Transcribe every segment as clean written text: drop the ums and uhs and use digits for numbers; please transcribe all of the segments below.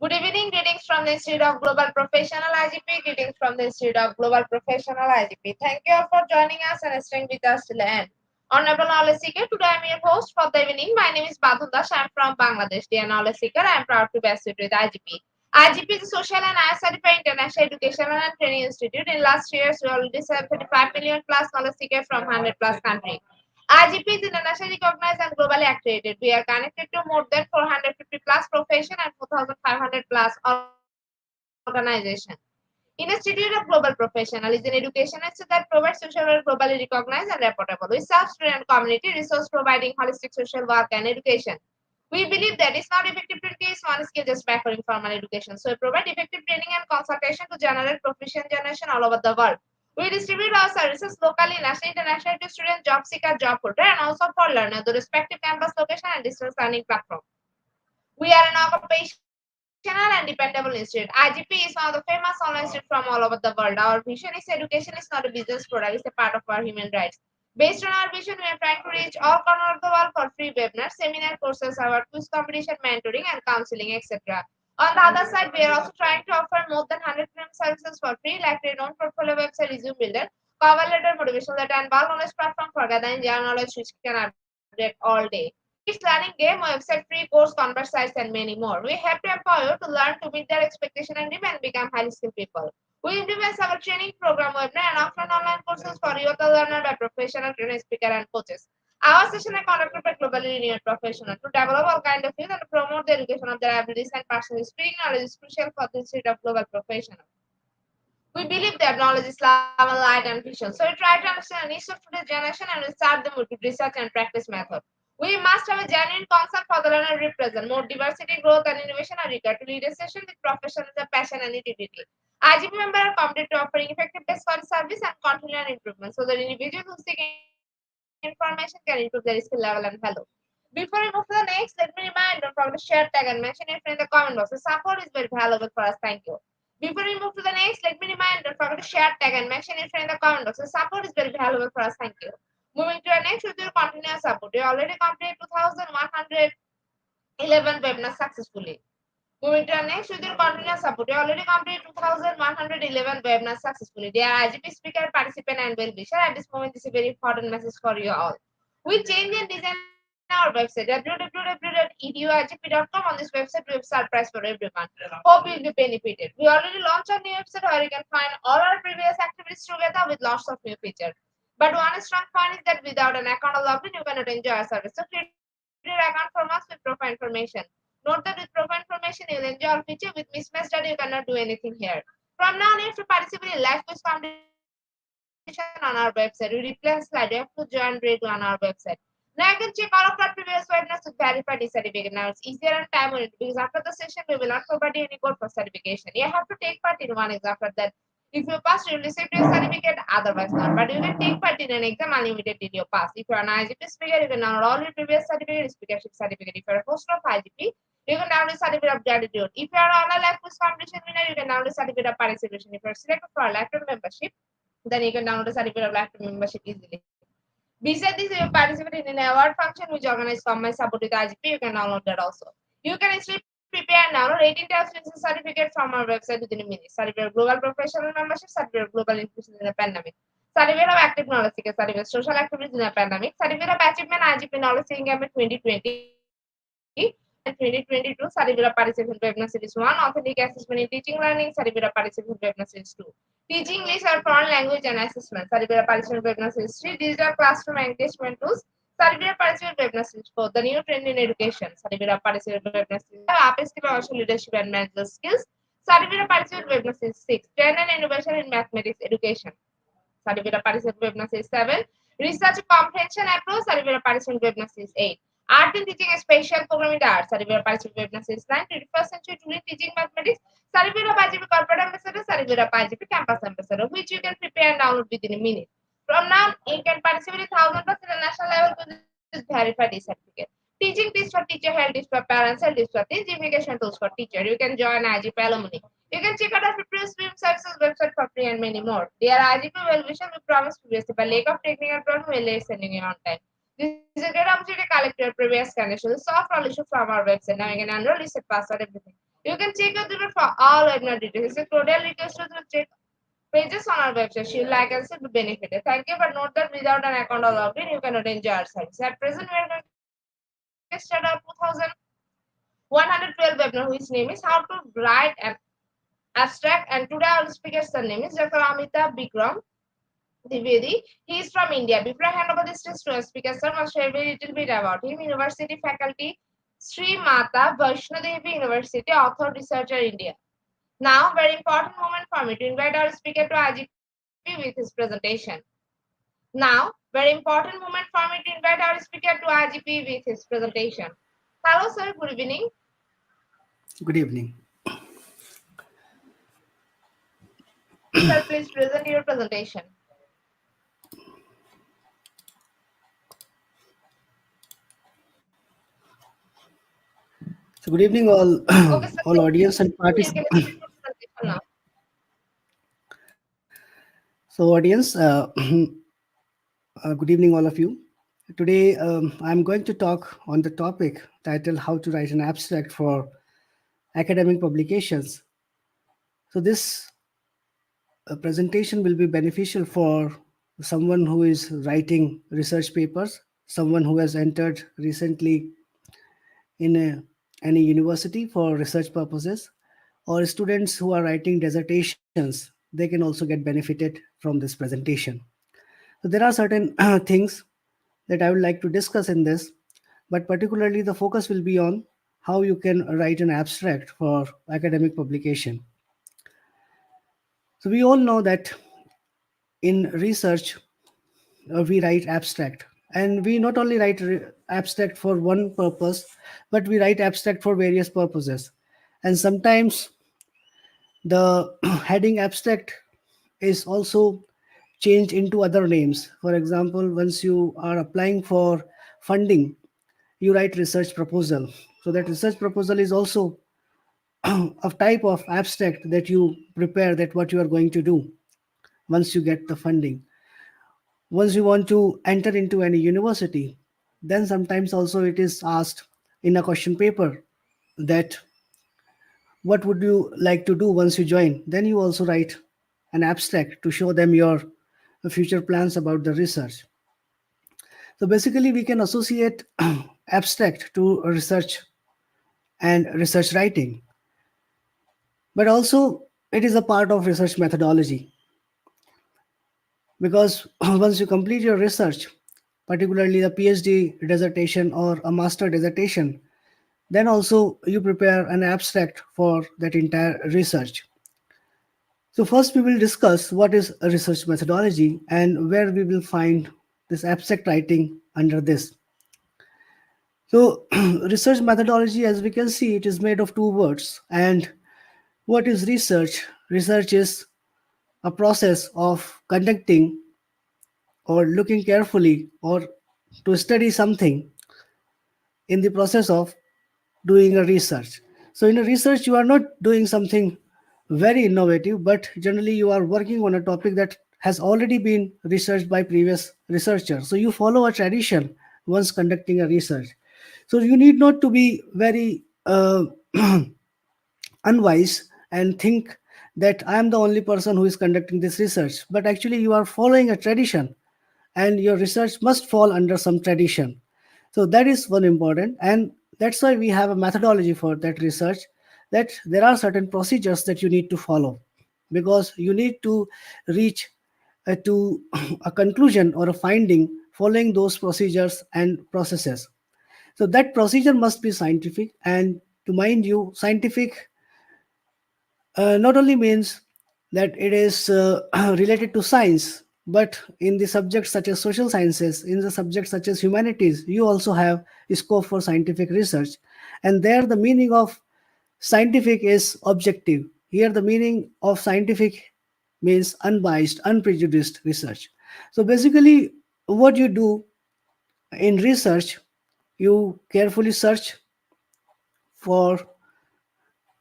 Good evening, greetings from the Institute of Global Professional IGP, greetings from the Institute of Global Professional IGP. Thank you all for joining us and staying with us till the end. Honorable Knowledge Seeker, today I am your host for the evening. My name is Badhu Das. I am from Bangladesh. Dear Knowledge Seeker, I am proud to be associated with IGP. IGP is a social and IS certified international educational and training institute. In last years, we already served 35 million plus knowledge seekers from 100 plus countries. IGP is internationally recognized and globally accredited. We are connected to more than 450 plus profession and 4,500 plus organization. Institute of Global Professional is an education institute that provides social work globally recognized and reportable. We serve student community resource providing holistic social work and education. We believe that it's not effective to teach one skill just by offering formal education. So we provide effective training and consultation to generate proficient generation all over the world. We distribute our services locally, nationally, internationally to students, job seeker, job holder, and also for learner, the respective campus location and distance learning platform. We are an occupational and dependable institute. IGP is one of the famous online institutes from all over the world. Our vision is education is not a business product, it's a part of our human rights. Based on our vision, we are trying to reach all corners of the world for free webinars, seminar courses, our quiz competition, mentoring, and counseling, etc. On the other side, we are also trying to offer more than 100 premium services for free, like renowned portfolio website, resume builder, cover letter, motivational letter, and bulk knowledge platform for gathering general knowledge, which can update all day. Kids learning game, website, free course, convert sites, and many more. We have to empower you to learn to meet their expectation and dream and become highly skilled people. We implement our training program, webinar, and offline online courses for youth learner by professional trainer, speaker, and coaches. Our session are conducted by globally renowned professionals to develop all kind of youth and promote the education of their abilities and personal speaking knowledge is crucial for the state of global professionals. We believe that knowledge is love, light, and vision. So we try to understand the needs of today's generation and we start them with research and practice method. We must have a genuine concern for the learner represent. More diversity, growth, and innovation are required to lead a session with professionalism, passion, and integrity. IGP members are committed to offering effective best quality service and continual improvement so that individuals who seek information can improve their skill level and value. Before we move to the next, let me remind, don't forget to share, tag, and mention your friend in the comment box. The support is very valuable for us. Thank you. Before we move to the next, let me remind, don't forget to share, tag, and mention your friend in the comment box. The support is very valuable for us. Thank you. Moving to our next with your continuous support. You already completed 2,111 webinars successfully. Moving to our next with your continuous support. You already completed 2,111 webinars successfully. Dear IGP speaker, participant, and well-wisher, at this moment, this is a very important message for you all. We change and design our website www.eduigp.com. On this website, we have surprise for everyone. Hope you'll be benefited. We already launched a new website where you can find all our previous activities together with lots of new features. But one strong point is that without an account or login, you cannot enjoy our service. So create your account from us with profile information. Note that with profile information, you'll enjoy all feature. With mismatched data, you cannot do anything here. From now on, you have to participate in live quiz competition on our website. We replay a slide. You have to join grade on our website. Now you can check all of our previous webinars with verified certificate. Now it's easier and time oriented because after the session, we will not provide you any code for certification. You have to take part in one exam. After that, if you pass, you will receive your certificate. Otherwise, not. But you can take part in an exam unlimited till you pass. If you are an IGP speaker, you can download all your previous certificate, speakership certificate. If you are a host of IGP, you can download certificate of gratitude. If you are an online life quiz competition winner, you can download certificate of participation. If you are selected for a lifetime membership, then you can download a certificate of lifetime membership easily. Besides this, if you participate in an award function which organized Combined Support with IGP, you can download that also. You can still prepare and download 18 types of certificate from our website within a minute. Certificate of Global Professional Membership, Certificate of Global Inclusion in the Pandemic, Certificate of Active Knowledge Seeker, Certificate of Social Activities in the Pandemic, Certificate of Achievement IGP Knowledge Seeking Campaign 2020, and 2022, Certificate of Participation Webinar Series 1, Authentic Assessment in Teaching Learning, Certificate of Participation Webinar Series 2. Teaching English or foreign language and assessment, Certificate of Participant Webinar Series 3, Digital Classroom Engagement Tools, Certificate of Participant Webinar Series 4, The New Trend in Education, Certificate of Participant Webinar Series 5, Upskill Social Leadership and Management Skills, Certificate of Participant Webinar Series 6, Trend and Innovation in Mathematics Education, Certificate of Participant Webinar Series 7, Research Comprehension Approach, Certificate of Participant Webinar Series 8, Art in Teaching a Special Program in Art, Certificate of Participant Webinar Series 9, 21st Century Tool in Teaching Mathematics, Certificate of IGP Corporate Ambassador, Certificate of IGP Campus Ambassador, which you can prepare and download within a minute. From now, you can participate in 1,000 plus international level with this verified certificate. Teaching tips for teacher, health tips for parents, health tips for teach, education tools for teacher. You can join IGP alumni. You can check out our previous stream services website for free and many more. Dear IGP well-wisher, we promise previously, by lack of technical problem, we're late sending you on time. This is a great opportunity to collect your previous conditions, solve all issues from our website. Now you can enroll, reset password, everything. You can check out the for all webinar details. It's a cordial request to check pages on our website. You like and be benefited. Thank you, but note that without an account or login, you cannot enjoy our sites. At present, we are going to start our 2112 webinar, whose name is How to Write an Abstract. And today our speaker's name is Dr. Amita Bikram Dwivedi. He is from India. Before I hand over this to our speaker, sir, must share a little bit about him. University faculty, Sri Mata Vaishnadevi University, author, researcher, India. Now, very important moment for me to invite our speaker to IGP with his presentation. Now, very important moment for me to invite our speaker to IGP with his presentation. Hello, sir. Good evening. Good evening. Sir, please present your presentation. So good evening, all Okay, sir. all audience and You can participants. start your presentation now. So audience, good evening, all of you. Today, I'm going to talk on the topic titled "How to Write an Abstract for Academic Publications." So this presentation will be beneficial for someone who is writing research papers, someone who has entered recently in any university for research purposes, or students who are writing dissertations. They can also get benefited from this presentation. So there are certain things that I would like to discuss in this, but particularly the focus will be on how you can write an abstract for academic publication. So we all know that in research we write abstract, and we not only write abstract for one purpose, but we write abstract for various purposes. And sometimes the heading abstract is also changed into other names. For example, once you are applying for funding, you write research proposal. So that research proposal is also a type of abstract that you prepare, that what you are going to do once you get the funding. Once you want to enter into any university, then sometimes also it is asked in a question paper that what would you like to do once you join. Then you also write an abstract to show them your future plans about the research. So basically we can associate abstract to research and research writing, but also it is a part of research methodology, because once you complete your research, particularly a PhD dissertation or a master dissertation, then also you prepare an abstract for that entire research. So first we will discuss what is a research methodology and where we will find this abstract writing under this. So research methodology, as we can see, it is made of two words. And what is research? Research is a process of conducting or looking carefully or to study something in the process of doing a research. So in a research, you are not doing something very innovative, but generally you are working on a topic that has already been researched by previous researchers. So you follow a tradition once conducting a research. So you need not to be very unwise and think that I am the only person who is conducting this research, but actually you are following a tradition, and your research must fall under some tradition. So that is one important, and that's why we have a methodology for that research, that there are certain procedures that you need to follow, because you need to reach to a conclusion or a finding following those procedures and processes. So that procedure must be scientific, and to mind you, scientific not only means that it is related to science, but in the subjects such as social sciences, in the subjects such as humanities, you also have scope for scientific research. And there, the meaning of scientific is objective. Here, the meaning of scientific means unbiased, unprejudiced research. So, basically, what you do in research, you carefully search for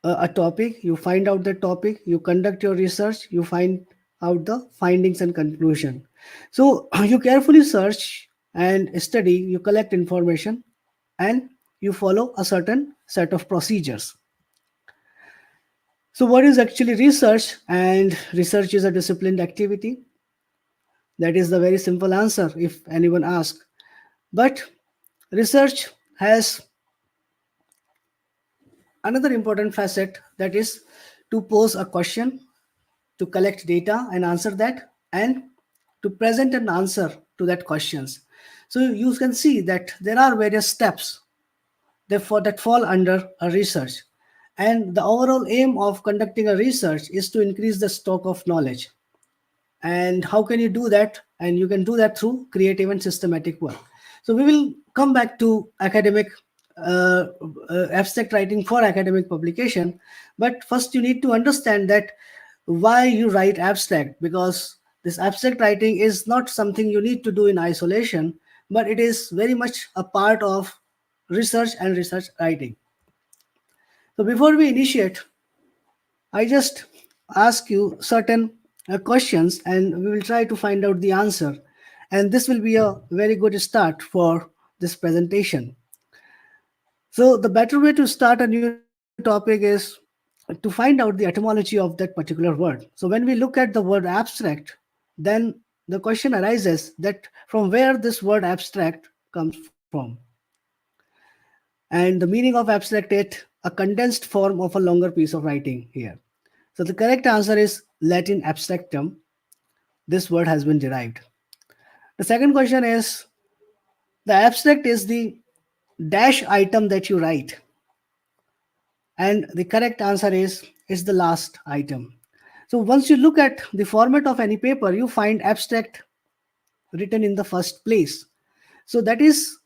a topic, you find out the topic, you conduct your research, you find out the findings and conclusion. So you carefully search and study, you collect information, and you follow a certain set of procedures. So, what is actually research? And research is a disciplined activity. That is the very simple answer if anyone asks. But research has another important facet, that is to pose a question, to collect data and answer that, and to present an answer to that questions. So you can see that there are various steps that fall under a research. And the overall aim of conducting a research is to increase the stock of knowledge. And how can you do that? And you can do that through creative and systematic work. So we will come back to academic abstract writing for academic publication. But first you need to understand that why you write abstract, because this abstract writing is not something you need to do in isolation, but it is very much a part of research and research writing. So before we initiate, I just ask you certain questions and we will try to find out the answer. And this will be a very good start for this presentation. So, the better way to start a new topic is to find out the etymology of that particular word. So, when we look at the word abstract, then the question arises that from where this word abstract comes from. And the meaning of abstract is a condensed form of a longer piece of writing here. So the correct answer is Latin abstractum. This word has been derived. The second question is the abstract is the dash item that you write. And the correct answer is the last item. So once you look at the format of any paper, you find abstract written in the first place. So that is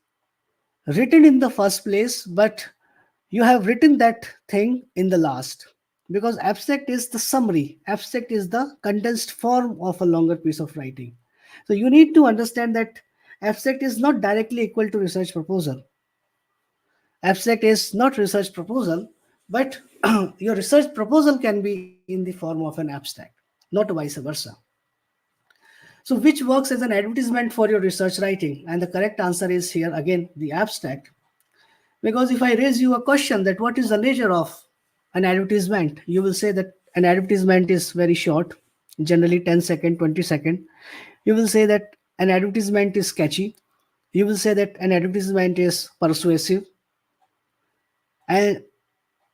written in the first place, but you have written that thing in the last, because abstract is the summary, abstract is the condensed form of a longer piece of writing. So you need to understand that abstract is not directly equal to research proposal. Abstract is not research proposal, but your research proposal can be in the form of an abstract, not vice versa. So which works as an advertisement for your research writing? And the correct answer is here again the abstract. Because if I raise you a question that what is the nature of an advertisement, you will say that an advertisement is very short, generally 10-second, 20-second. You will say that an advertisement is sketchy. You will say that an advertisement is persuasive. And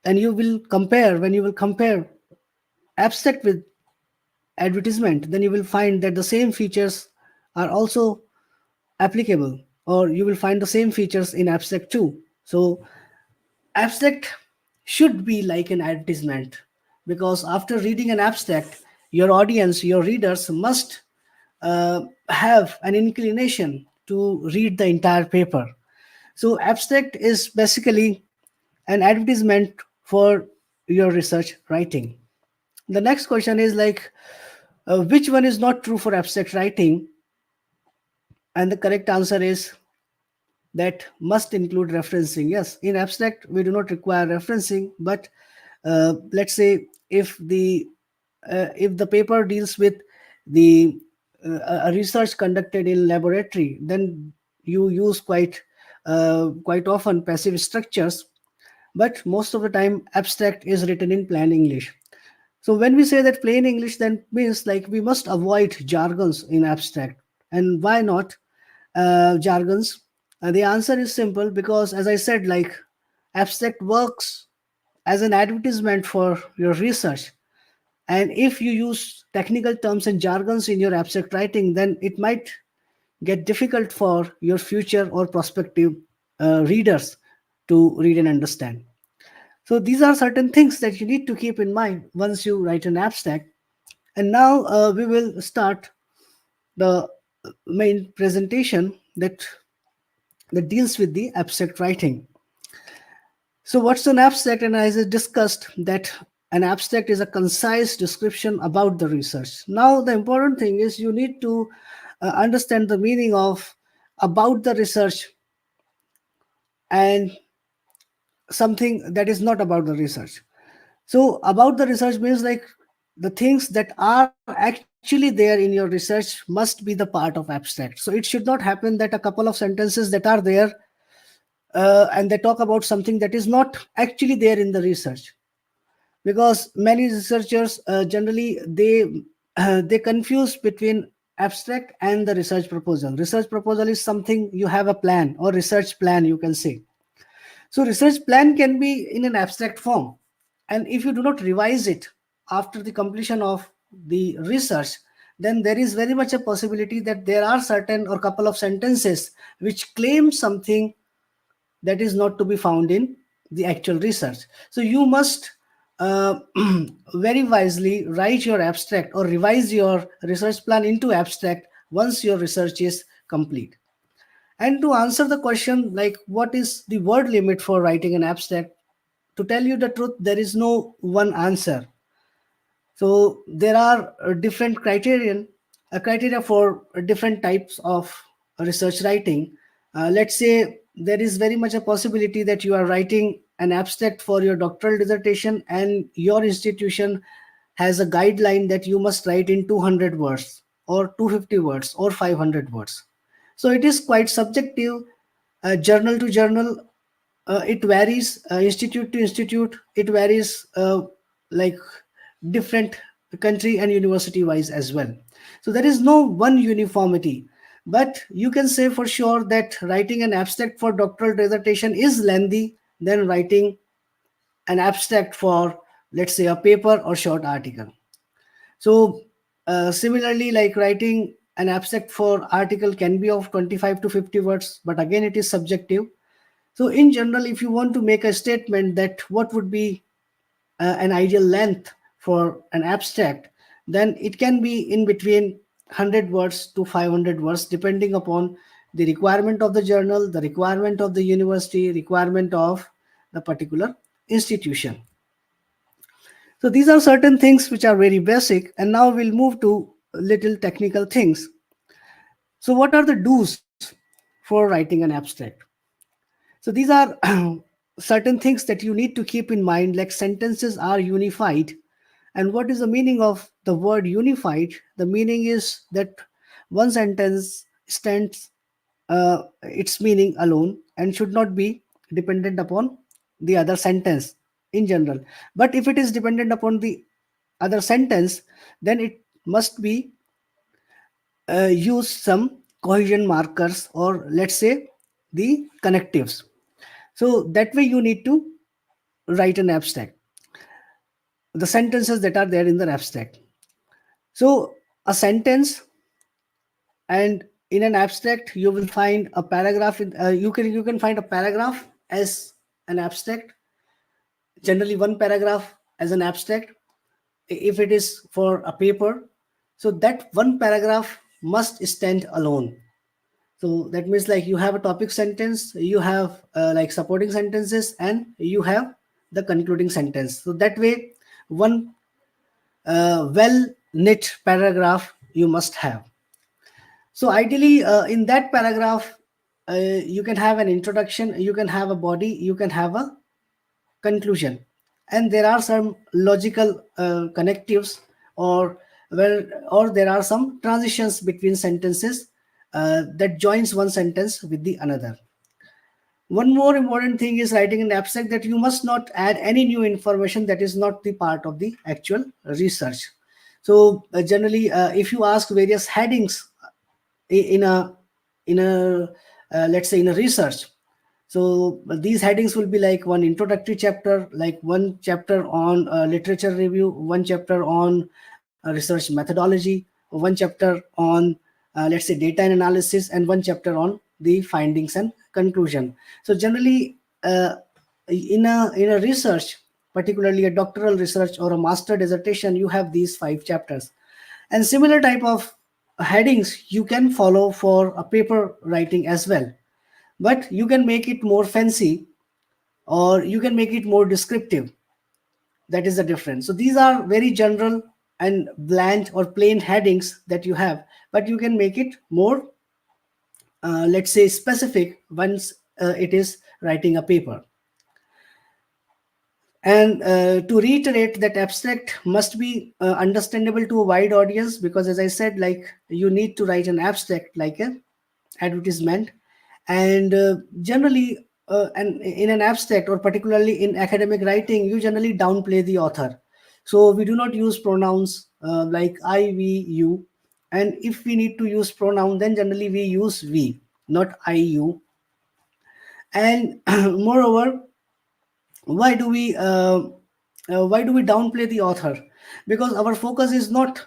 you will compare, when you will compare abstract with advertisement, then you will find that the same features are also applicable, or you will find the same features in abstract too. So abstract should be like an advertisement, because after reading an abstract, your audience, your readers must have an inclination to read the entire paper. So abstract is basically an advertisement for your research writing. The next question is like, which one is not true for abstract writing? And the correct answer is that must include referencing. Yes, in abstract, we do not require referencing, but let's say if the paper deals with the a research conducted in laboratory, then you use quite often passive structures, but most of the time abstract is written in plain English. So when we say that plain English, then means like we must avoid jargons in abstract. And why not jargons? The answer is simple, because as I said, like abstract works as an advertisement for your research. And if you use technical terms and jargons in your abstract writing, then it might get difficult for your future or prospective readers to read and understand. So these are certain things that you need to keep in mind once you write an abstract. And now we will start the main presentation that deals with the abstract writing. So what's an abstract? And as I discussed that an abstract is a concise description about the research. Now the important thing is you need to understand the meaning of about the research and something that is not about the research. So about the research means like the things that are actually there in your research must be the part of abstract. So it should not happen that a couple of sentences that are there and they talk about something that is not actually there in the research. because many researchers generally they confuse between abstract and the research proposal. Research proposal is something you have a plan, or research plan you can say. So research plan can be in an abstract form, and if you do not revise it after the completion of the research, then there is very much a possibility that there are certain or couple of sentences which claim something that is not to be found in the actual research. So you must very wisely write your abstract or revise your research plan into abstract once your research is complete. And to answer the question, like what is the word limit for writing an abstract, to tell you the truth, there is no one answer. So there are different criteria for different types of research writing. Let's say there is very much a possibility that you are writing an abstract for your doctoral dissertation, and your institution has a guideline that you must write in 200 words or 250 words or 500 words. So it is quite subjective, journal to journal. It varies, institute to institute. It varies, like different country and university wise as well. So there is no one uniformity, but you can say for sure that writing an abstract for doctoral dissertation is lengthy than writing an abstract for, let's say, a paper or short article. So similarly, like writing an abstract for article can be of 25 to 50 words, but again it is subjective. So in general, if you want to make a statement that what would be an ideal length for an abstract, then it can be in between 100 words to 500 words, depending upon the requirement of the journal, the requirement of the university, requirement of the particular institution. So these are certain things which are very basic, and now we'll move to little technical things. So what are the do's for writing an abstract? So these are certain things that you need to keep in mind, like sentences are unified. And what is the meaning of the word unified? The meaning is that one sentence stands its meaning alone and should not be dependent upon the other sentence in general. But if it is dependent upon the other sentence, then it must be use some cohesion markers, or let's say the connectives. So that way you need to write an abstract, the sentences that are there in the abstract. So a sentence, and in an abstract you will find a paragraph you can find a paragraph as an abstract, generally one paragraph as an abstract if it is for a paper. So that one paragraph must stand alone. So that means like you have a topic sentence, you have like supporting sentences, and you have the concluding sentence. So that way one well knit paragraph you must have. So ideally, in that paragraph, you can have an introduction, you can have a body, you can have a conclusion, and there are some logical connectives, or well, or there are some transitions between sentences that joins one sentence with the another. One more important thing is writing an abstract, that you must not add any new information that is not the part of the actual research. So generally, if you ask various headings in a let's say in a research, so these headings will be like one introductory chapter, like one chapter on literature review, one chapter on research methodology, one chapter on let's say data and analysis, and one chapter on the findings and conclusion. So generally, in a research, particularly a doctoral research or a master dissertation, you have these 5 chapters. And similar type of headings you can follow for a paper writing as well, but you can make it more fancy, or you can make it more descriptive. That is the difference. So these are very general and bland or plain headings that you have, but you can make it more let's say specific once it is writing a paper. And to reiterate, that abstract must be understandable to a wide audience, because as I said, like you need to write an abstract like a advertisement. And generally, and in an abstract or particularly in academic writing, you generally downplay the author. So we do not use pronouns like I, we, you. And if we need to use pronoun, then generally we use we, not I, you. And moreover, why do we downplay the author? Because our focus is not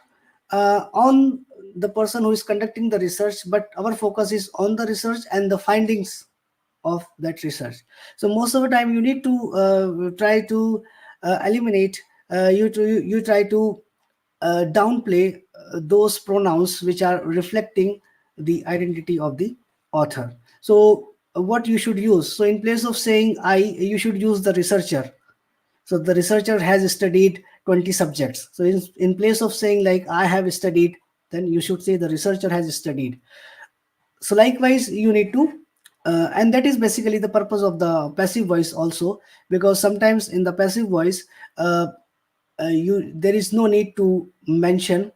on the person who is conducting the research, but our focus is on the research and the findings of that research. So most of the time you need to try to eliminate, you try to downplay those pronouns which are reflecting the identity of the author. So what you should use, so in place of saying I, you should use the researcher. So the researcher has studied 20 subjects. So in place of saying like I have studied, then you should say the researcher has studied. So likewise you need to and that is basically the purpose of the passive voice also, because sometimes in the passive voice you there is no need to mention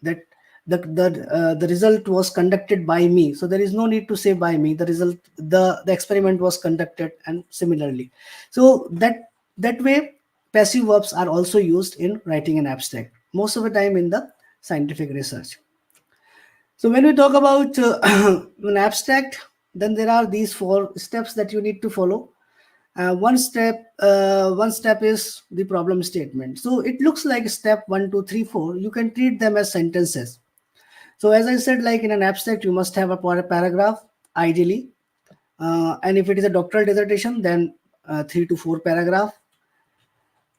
that the result was conducted by me. So there is no need to say by me, the result, the experiment was conducted, and similarly. So that way passive verbs are also used in writing an abstract, most of the time in the scientific research. So when we talk about an abstract, then there are these 4 steps that you need to follow. One step is the problem statement. So it looks like step 1, 2, 3, 4. You can treat them as sentences. So as I said, like in an abstract, you must have a paragraph, ideally. And if it is a doctoral dissertation, then 3 to 4 paragraph.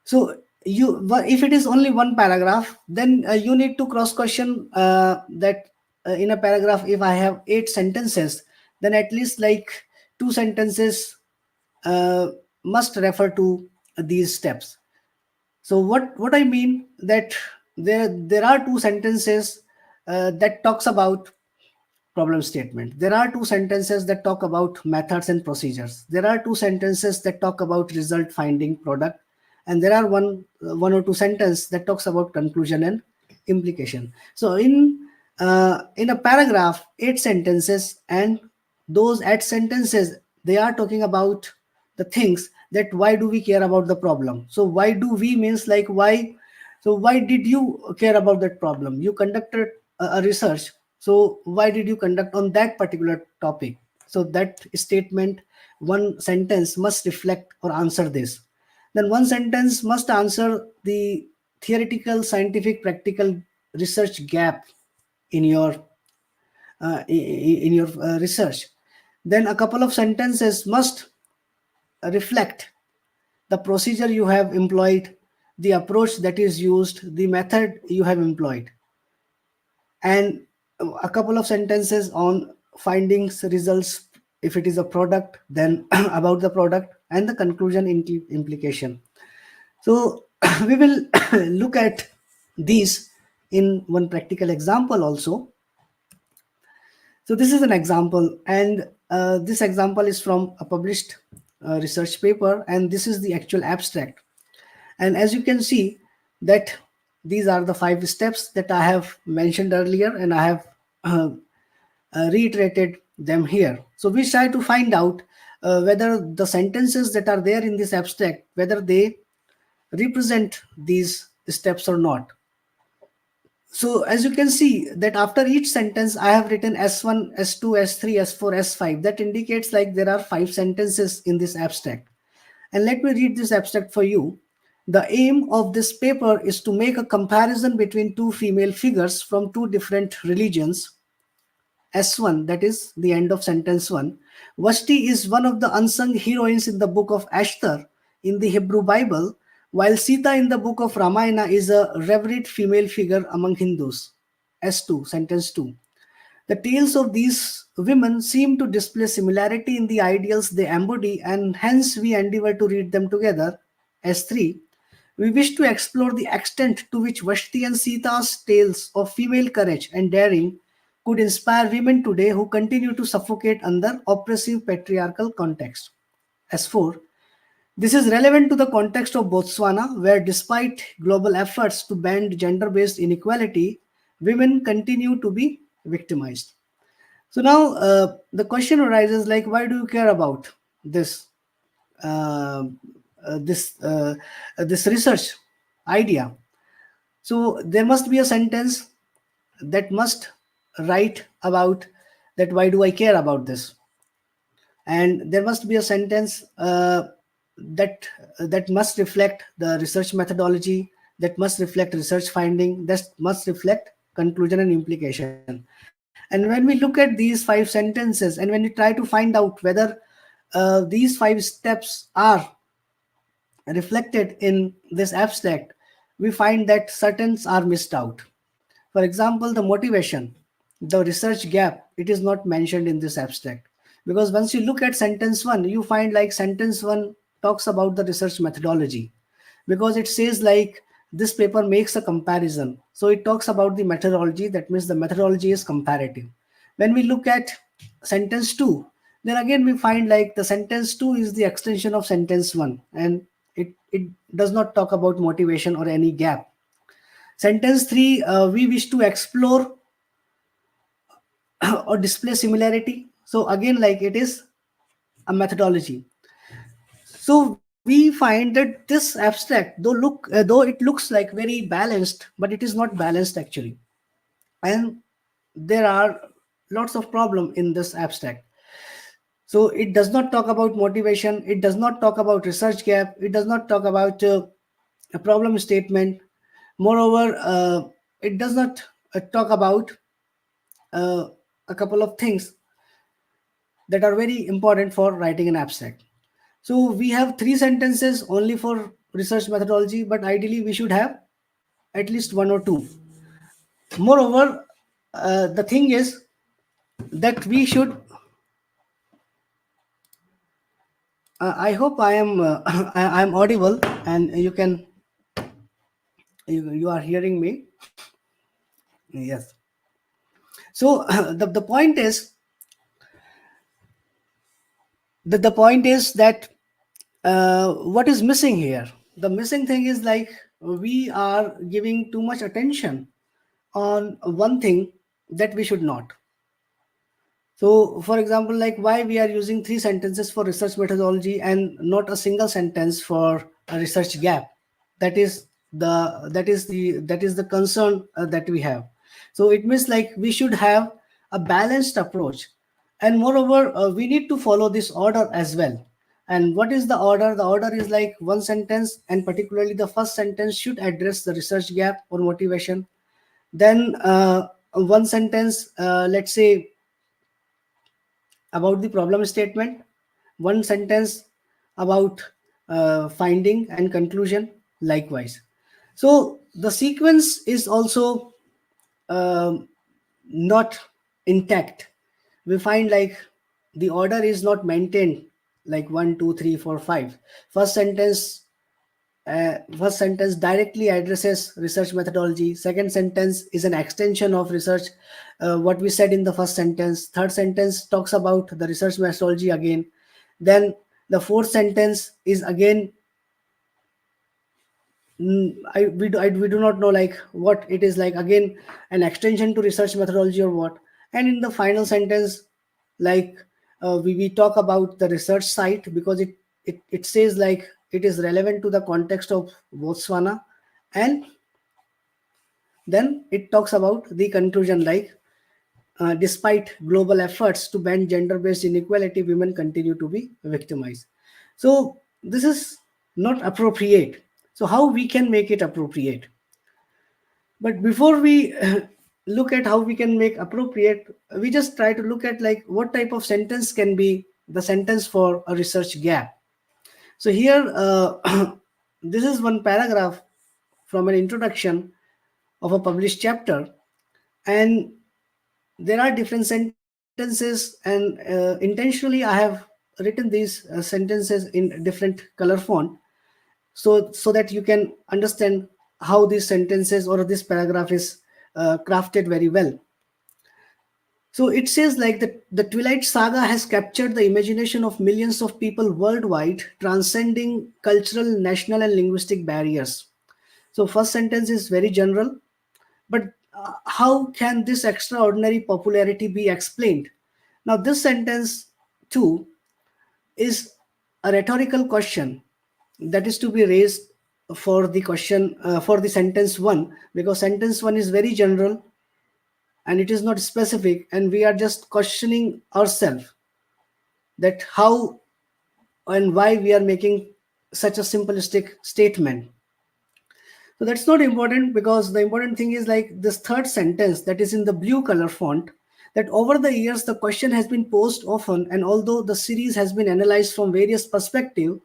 So if it is only one paragraph, then you need to cross question that in a paragraph, if I have 8 sentences, then at least like 2 sentences must refer to these steps. So what I mean that there are 2 sentences that talks about problem statement. There are 2 sentences that talk about methods and procedures. There are 2 sentences that talk about result, finding, product, and there are one or two sentences that talks about conclusion and implication. So in a paragraph, 8 sentences, and those 8 sentences, they are talking about the things that why do we care about the problem. So why do we means like why. So why did you care about that problem? You conducted a research, so why did you conduct on that particular topic? So that statement, one sentence must reflect or answer this. Then one sentence must answer the theoretical, scientific, practical research gap in your research. Then a couple of sentences must reflect the procedure you have employed, the approach that is used, the method you have employed, and a couple of sentences on findings, results, if it is a product, then about the product, and the conclusion implication. So we will look at these in one practical example also. So this is an example, and this example is from a published research paper, and this is the actual abstract. And as you can see that these are the 5 steps that I have mentioned earlier, and I have reiterated them here. So we try to find out whether the sentences that are there in this abstract, whether they represent these steps or not. So as you can see that after each sentence I have written S1, S2, S3, S4, S5. That indicates like there are 5 sentences in this abstract. And let me read this abstract for you. The aim of this paper is to make a comparison between 2 female figures from 2 different religions. S1, that is the end of sentence 1. Vashti is one of the unsung heroines in the book of Ashtar in the Hebrew Bible, while Sita in the book of Ramayana is a revered female figure among Hindus. S2, sentence 2. The tales of these women seem to display similarity in the ideals they embody, and hence we endeavor to read them together. S3. We wish to explore the extent to which Vashti and Sita's tales of female courage and daring could inspire women today who continue to suffocate under oppressive patriarchal context. S4. This is relevant to the context of Botswana, where despite global efforts to bend gender-based inequality, women continue to be victimized. So now the question arises like, why do you care about this? uh, this this research idea. So there must be a sentence that must write about that why do I care about this, and there must be a sentence that that must reflect the research methodology, that must reflect research finding, that must reflect conclusion and implication. And when we look at these five sentences and when we try to find out whether these five steps are reflected in this abstract, we find that certain are missed out. For example, the motivation, the research gap, it is not mentioned in this abstract. Because once you look at sentence one, you find like sentence one talks about the research methodology. Because it says like this paper makes a comparison. So it talks about the methodology, that means the methodology is comparative. When we look at sentence two, then again we find like the sentence two is the extension of sentence one, and it does not talk about motivation or any gap. Sentence 3, we wish to explore or display similarity. So again, like it is a methodology. So we find that this abstract, though it looks like very balanced, but it is not balanced actually. And there are lots of problem in this abstract. So it does not talk about motivation. It does not talk about research gap. It does not talk about a problem statement. Moreover, it does not talk about uh, a couple of things that are very important for writing an abstract. So we have three sentences only for research methodology, but ideally we should have at least one or two. Moreover, the thing is that we should. I hope I am I am audible and you are hearing me. Yes. So the point is the point is that what is missing here? The missing thing is like we are giving too much attention on one thing that we should not. So, for example, like why we are using three sentences for research methodology and not a single sentence for a research gap. That is the concern that we have. So it means like we should have a balanced approach, and moreover, we need to follow this order as well. And what is the order? The order is like one sentence, and particularly the first sentence should address the research gap or motivation. Then one sentence, let's say about the problem statement, one sentence about finding and conclusion, likewise. So the sequence is also um, not intact. We find like the order is not maintained like 1 2 3 4 5. First sentence directly addresses research methodology. Second sentence is an extension of research, what we said in the first sentence. Third sentence talks about the research methodology again. Then the fourth sentence is again, we do not know like what it is, like again an extension to research methodology or what. And in the final sentence, like we talk about the research site because it says like it is relevant to the context of Botswana. And then it talks about the conclusion, like despite global efforts to bend gender-based inequality, women continue to be victimized. So this is not appropriate. So how we can make it appropriate? But before we look at how we can make appropriate, we just try to look at like what type of sentence can be the sentence for a research gap. So here, this is one paragraph from an introduction of a published chapter, and there are different sentences, and intentionally I have written these sentences in different color font, so that you can understand how these sentences or this paragraph is crafted very well. So it says like the Twilight Saga has captured the imagination of millions of people worldwide, transcending cultural, national, and linguistic barriers. So first sentence is very general, but how can this extraordinary popularity be explained? Now this sentence too is a rhetorical question that is to be raised for the question for the sentence 1, because sentence 1 is very general and it is not specific, and we are just questioning ourselves that how and why we are making such a simplistic statement. So that's not important, because the important thing is like this third sentence that is in the blue color font, that over the years the question has been posed often, and although the series has been analyzed from various perspectives,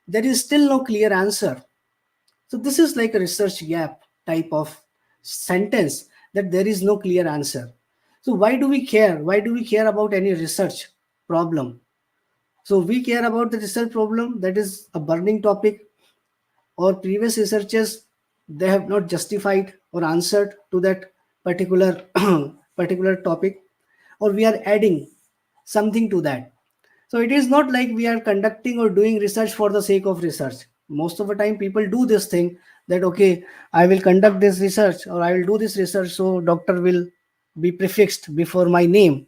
there is still no clear answer. So this is like a research gap type of sentence, that there is no clear answer. So why do we care? Why do we care about any research problem? So we care about the research problem that is a burning topic, or previous researchers, they have not justified or answered to that particular particular topic, or we are adding something to that. So it is not like we are conducting or doing research for the sake of research. Most of the time people do this thing, that okay, I will conduct this research or I will do this research so doctor will be prefixed before my name.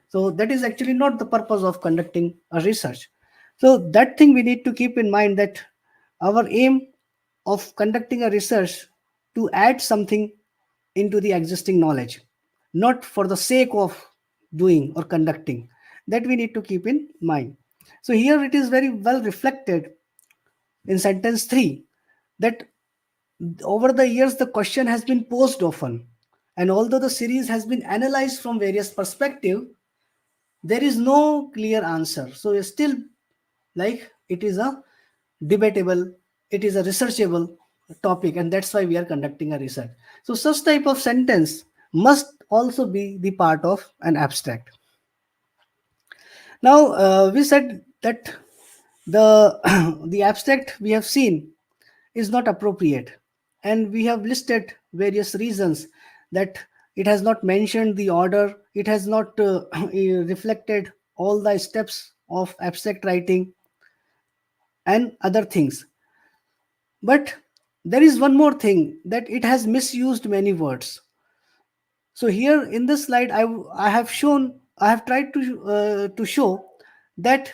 So that is actually not the purpose of conducting a research. So that thing we need to keep in mind, that our aim of conducting a research to add something into the existing knowledge, not for the sake of doing or conducting. That we need to keep in mind. So here it is very well reflected in sentence 3, that over the years the question has been posed often, and although the series has been analyzed from various perspectives, there is no clear answer. So it's still like it is a debatable, it is a researchable topic, and that's why we are conducting a research. So such type of sentence must also be the part of an abstract. Now we said that the the abstract we have seen is not appropriate, and we have listed various reasons, that it has not mentioned the order, it has not reflected all the steps of abstract writing and other things. But there is one more thing, that it has misused many words. So here in this slide, I have shown, I have tried to show that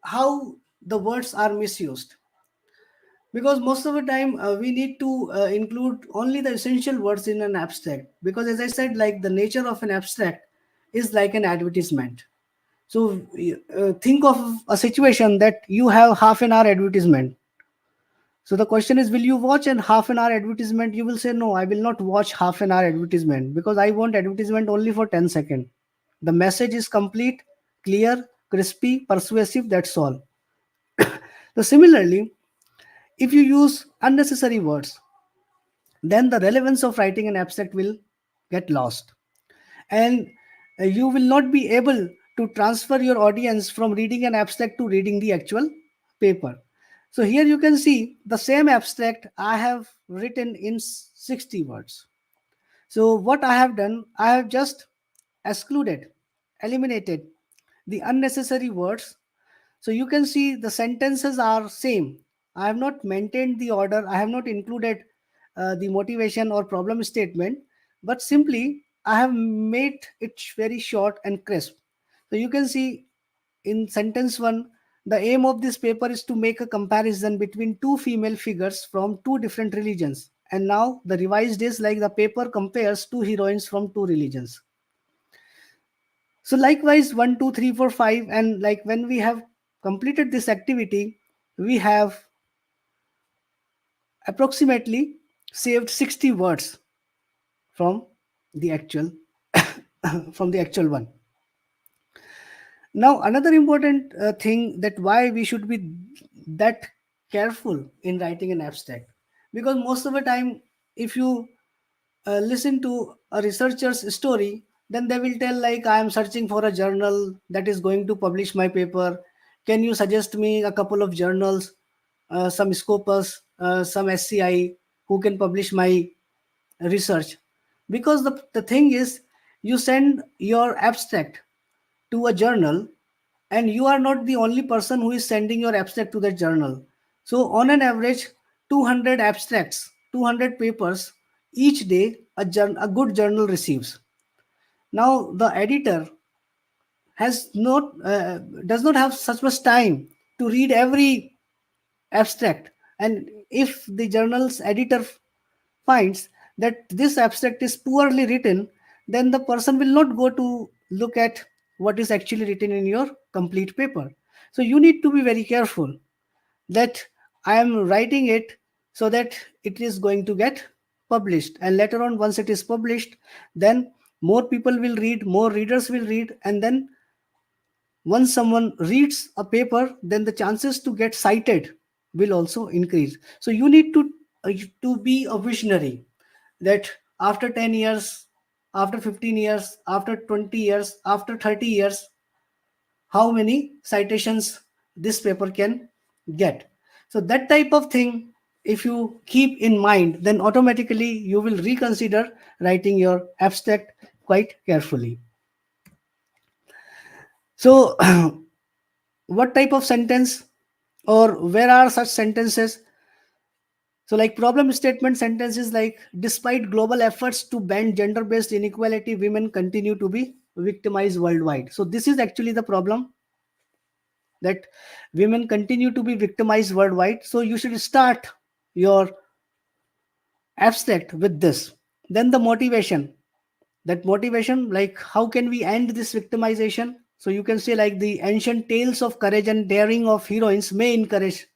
how the words are misused, because most of the time we need to include only the essential words in an abstract, because as I said, like the nature of an abstract is like an advertisement. So think of a situation that you have half an hour advertisement. So the question is, will you watch an half an hour advertisement? You will say, no, I will not watch half an hour advertisement, because I want advertisement only for 10 seconds. The message is complete, clear, crispy, persuasive, that's all. So similarly, if you use unnecessary words, then the relevance of writing an abstract will get lost. And you will not be able to transfer your audience from reading an abstract to reading the actual paper. So here you can see the same abstract I have written in 60 words. So what I have done, I have just excluded, eliminated the unnecessary words. So you can see the sentences are same. I have not maintained the order. I have not included the motivation or problem statement, but simply I have made it very short and crisp. So you can see in sentence 1, the aim of this paper is to make a comparison between two female figures from two different religions. And now the revised is like the paper compares two heroines from two religions. So likewise, 1, 2, 3, 4, 5, and like when we have completed this activity, we have approximately saved 60 words from the actual from the actual one. Now another important thing, that why we should be that careful in writing an abstract, because most of the time if you listen to a researcher's story, then they will tell like, I am searching for a journal that is going to publish my paper. Can you suggest me a couple of journals, some Scopus, some SCI, who can publish my research? Because the thing is, you send your abstract to a journal, and you are not the only person who is sending your abstract to that journal. So on an average, 200 abstracts, 200 papers each day a good journal receives. Now the editor has not does not have such much time to read every abstract. And if the journal's editor finds that this abstract is poorly written, then the person will not go to look at what is actually written in your complete paper. So you need to be very careful that I am writing it so that it is going to get published. And later on, once it is published, then more people will read, more readers will read, and then once someone reads a paper, then the chances to get cited will also increase. So you need to be a visionary, that after 10 years, after 15 years, after 20 years, after 30 years, how many citations this paper can get. So that type of thing, if you keep in mind, then automatically you will reconsider writing your abstract quite carefully. So what type of sentence, or where are such sentences? So like problem statement sentences like, despite global efforts to bend gender based inequality, women continue to be victimized worldwide. So this is actually the problem, that women continue to be victimized worldwide. So you should start your abstract with this. Then the motivation, that motivation, like how can we end this victimization? So you can say like, the ancient tales of courage and daring of heroines may encourage.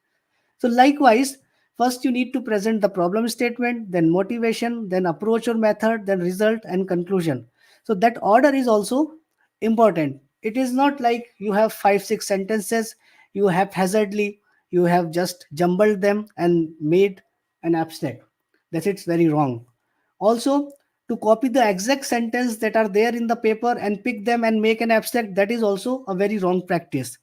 So likewise, first you need to present the problem statement, then motivation, then approach or method, then result and conclusion. So that order is also important. It is not like you have 5 6 sentences, you haphazardly, you have just jumbled them and made an abstract. That it's very wrong. Also, to copy the exact sentence that are there in the paper and pick them and make an abstract, that is also a very wrong practice.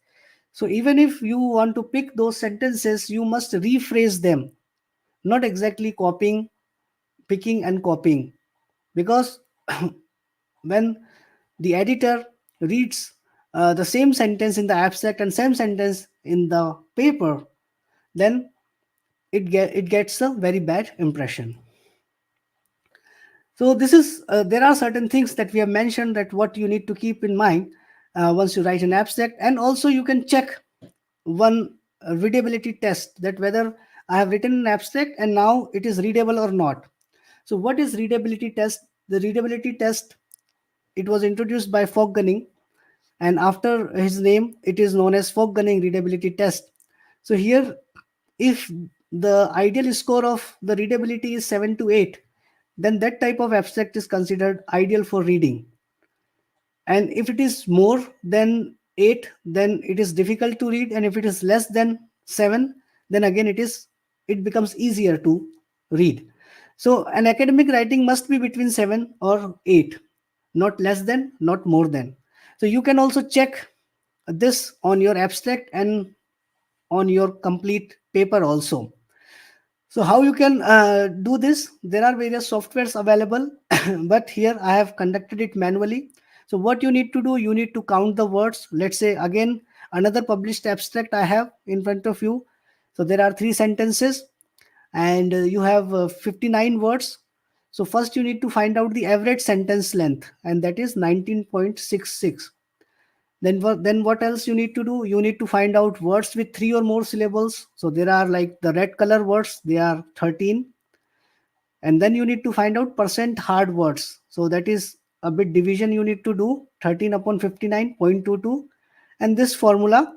So even if you want to pick those sentences, you must rephrase them, not exactly copying, picking and copying. Because when the editor reads the same sentence in the abstract and same sentence in the paper, then it gets a very bad impression. So this is there are certain things that we have mentioned, that what you need to keep in mind once you write an abstract. And also you can check one readability test, that whether I have written an abstract and now it is readable or not. So what is readability test? The readability test, it was introduced by Fogg Gunning, and after his name it is known as Fogg Gunning readability test. So here, if the ideal score of the readability is 7 to 8, then that type of abstract is considered ideal for reading. And if it is more than 8, then it is difficult to read, and if it is less than 7, then again it becomes easier to read. So an academic writing must be between 7 or 8, not less than, not more than. So you can also check this on your abstract and on your complete paper also. So how you can do this? There are various softwares available, but here I have conducted it manually. So what you need to do, you need to count the words. Let's say again, another published abstract I have in front of you. So there are 3 sentences, and you have 59 words. So first you need to find out the average sentence length, and that is 19.66. Then what else you need to do? You need to find out words with 3 or more syllables. So there are like the red color words, they are 13. And then you need to find out percent hard words. So that is a bit division you need to do, 13 upon 59.22. And this formula,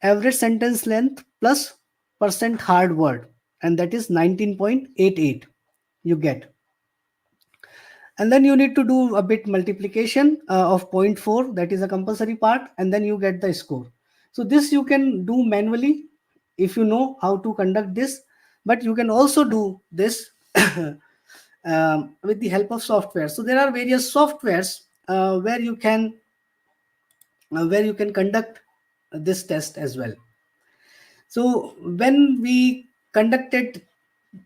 average sentence length plus percent hard word, and that is 19.88 you get. And then you need to do a bit multiplication of zero point 0.4, that is a compulsory part, and then you get the score. So this you can do manually if you know how to conduct this, but you can also do this with the help of software. So there are various softwares where you can conduct this test as well. So when we conducted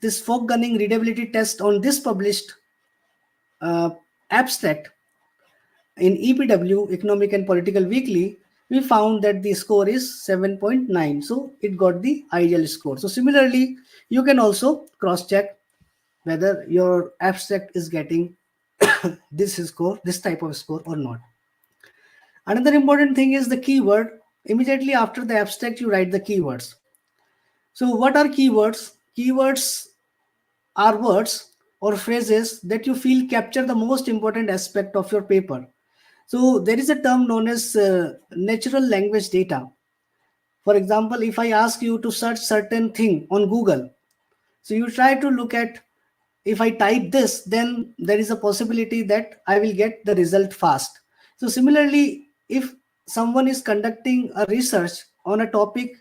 this Fogg Gunning readability test on this published abstract in EPW, Economic and Political Weekly, we found that the score is 7.9. So it got the ideal score. So similarly, you can also cross check whether your abstract is getting this type of score or not. Another important thing is the keyword. Immediately after the abstract, you write the keywords. So what are keywords? Keywords are words or phrases that you feel capture the most important aspect of your paper. So there is a term known as natural language data. For example, if I ask you to search certain thing on Google, so you try to look at, if I type this, then there is a possibility that I will get the result fast. So similarly, if someone is conducting a research on a topic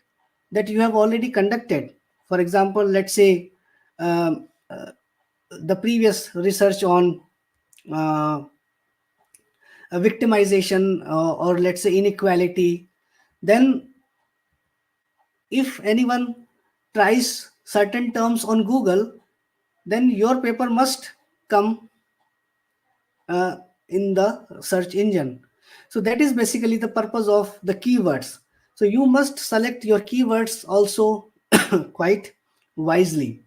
that you have already conducted, for example, let's say the previous research on uh, victimization, or let's say inequality, then if anyone tries certain terms on Google, then your paper must come uh, in the search engine. So that is basically the purpose of the keywords. So you must select your keywords also quite wisely.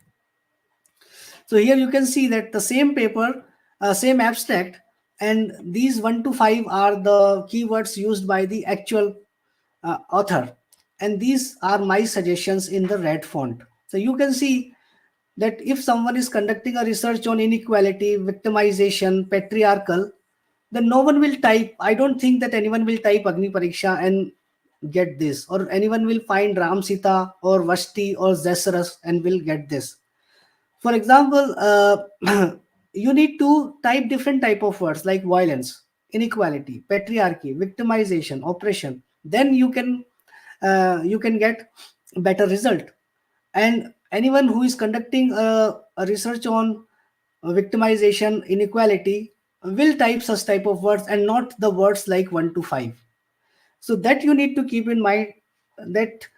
So here you can see that the same paper, same abstract, and these 1 to 5 are the keywords used by the actual author, and these are my suggestions in the red font. So you can see that if someone is conducting a research on inequality, victimization, patriarchal, then no one will type. I don't think that anyone will type Agni Pariksha and get this, or anyone will find Ram Sita or Vashti or Zesaras and will get this. For example, you need to type different type of words like violence, inequality, patriarchy, victimization, oppression. Then you can get better result. And anyone who is conducting a research on victimization, inequality, will type such type of words and not the words like 1 to 5. So that you need to keep in mind, that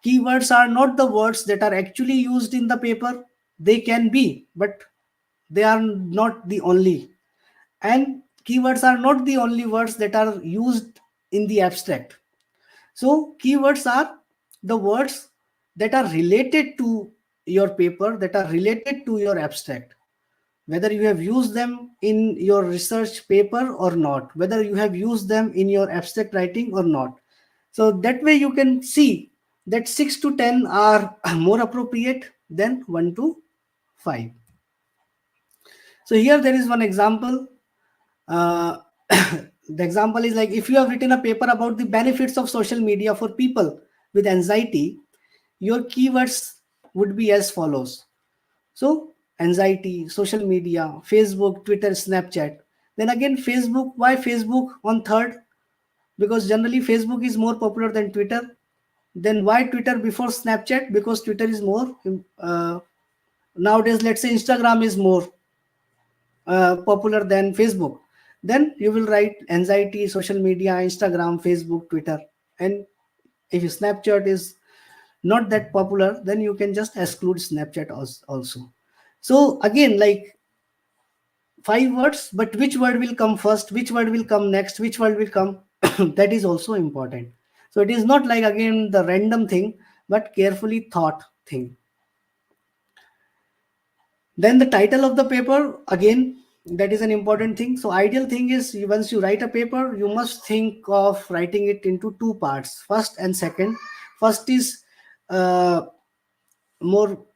keywords are not the words that are actually used in the paper. They can be, but they are not the only. And keywords are not the only words that are used in the abstract. So keywords are the words that are related to your paper, that are related to your abstract, whether you have used them in your research paper or not, whether you have used them in your abstract writing or not. So that way you can see that 6 to 10 are more appropriate than 1 to 5. So here there is one example. Uh, the example is like, if you have written a paper about the benefits of social media for people with anxiety, your keywords would be as follows. So anxiety, social media, Facebook, Twitter, Snapchat. Then again, Facebook. Why Facebook on third? Because generally Facebook is more popular than Twitter. Then why Twitter before Snapchat? Because Twitter is more nowadays. Let's say Instagram is more popular than Facebook. Then you will write anxiety, social media, Instagram, Facebook, Twitter. And if Snapchat is not that popular, then you can just exclude Snapchat also. So again, like 5 words, but which word will come first, which word will come next, which word will come, that is also important. So it is not like again the random thing, but carefully thought thing. Then the title of the paper, again, that is an important thing. So ideal thing is, once you write a paper, you must think of writing it into two parts, first and second. First is uh, more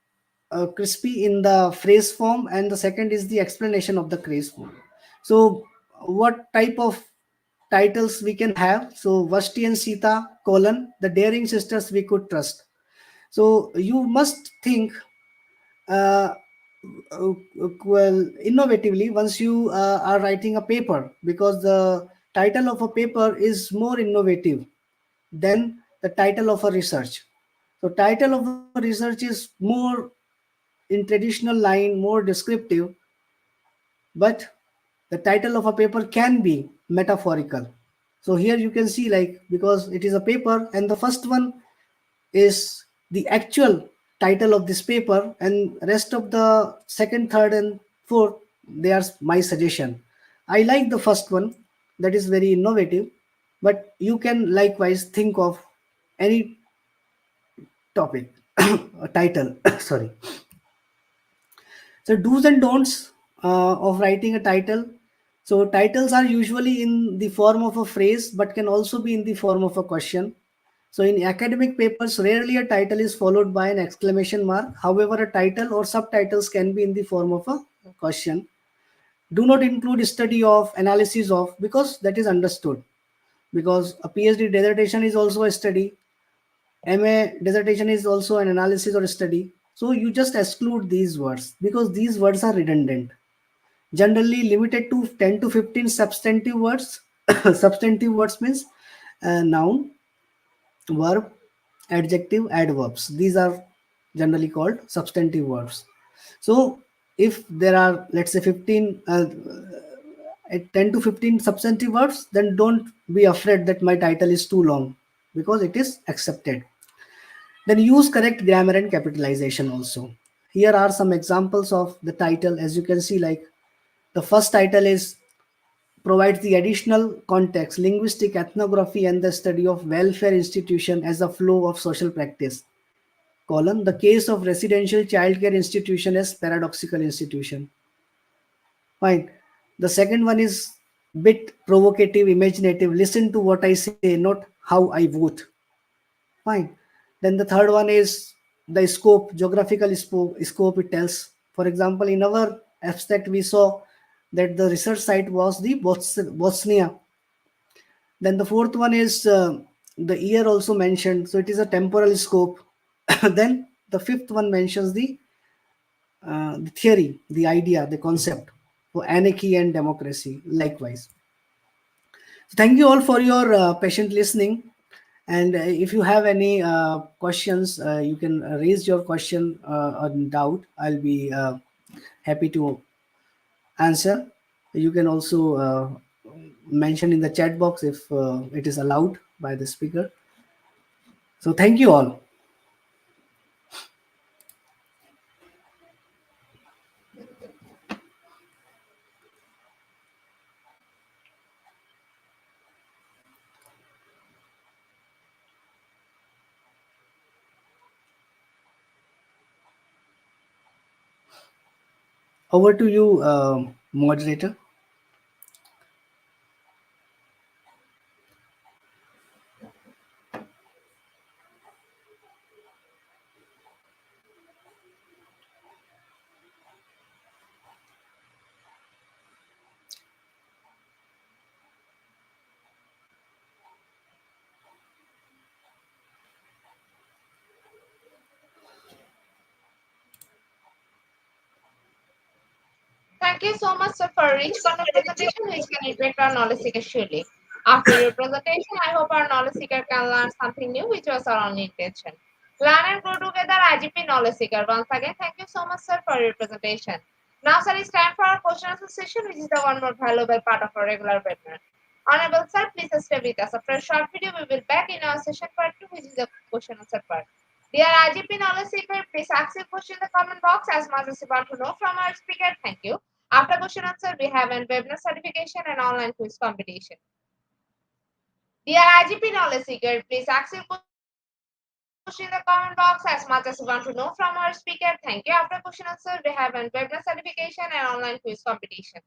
crispy in the phrase form, and the second is the explanation of the phrase form. So what type of titles we can have? So Vashti and Sita colon the daring sisters we could trust. So you must think uh, well innovatively once you are writing a paper, because the title of a paper is more innovative than the title of a research. So title of a research is more in traditional line, more descriptive, but the title of a paper can be metaphorical. So here you can see, like, because it is a paper and the first one is the actual title of this paper, and rest of the second, third and fourth, they are my suggestion. I like the first one, that is very innovative, but you can likewise think of any topic title sorry. So do's and don'ts of writing a title. So titles are usually in the form of a phrase, but can also be in the form of a question. So in academic papers, rarely a title is followed by an exclamation mark. However, a title or subtitles can be in the form of a question. Do not include study of, analysis of, because that is understood. Because a PhD dissertation is also a study. MA dissertation is also an analysis or a study. So you just exclude these words because these words are redundant. Generally limited to 10 to 15 substantive words. Substantive words means noun, verb, adjective, adverbs. These are generally called substantive verbs. So if there are, let's say, 15 10 to 15 substantive verbs, then don't be afraid that my title is too long, because it is accepted. Then use correct grammar and capitalization also. Here are some examples of the title. As you can see, like the first title is provides the additional context, linguistic ethnography and the study of welfare institution as a flow of social practice. Column, the case of residential childcare institution as paradoxical institution. Fine. The second one is bit provocative, imaginative. Listen to what I say, not how I vote. Fine. Then the third one is the scope, geographical scope it tells. For example, in our abstract, we saw that the research site was the Bosnia. Then the fourth one is the year also mentioned, so it is a temporal scope. Then the fifth one mentions the theory, the idea, the concept for anarchy and democracy. Likewise, thank you all for your patient listening. And if you have any questions, you can raise your question or doubt. I'll be happy to answer. You can also mention in the chat box if it is allowed by the speaker. So thank you all. Over to you, moderator. Thank you so much, sir, for a rich content presentation which can impact our knowledge seeker surely. After your presentation, I hope our knowledge seeker can learn something new, which was our only intention. Learn and grow together, IGP knowledge seeker. Once again, thank you so much, sir, for your presentation. Now, sir, it's time for our question answer session, which is the one more valuable part of our regular webinar. Honorable sir, please stay with us. After a short video, we will back in our session part 2, which is the question answer part. Dear IGP knowledge seeker, please ask your question in the comment box as much as you want to know from our speaker. Thank you. After question answer, we have an webinar certification and online quiz competition. Dear IGP knowledge seeker, please ask your question in the comment box as much as you want to know from our speaker. Thank you. After question answer, we have an webinar certification and online quiz competition.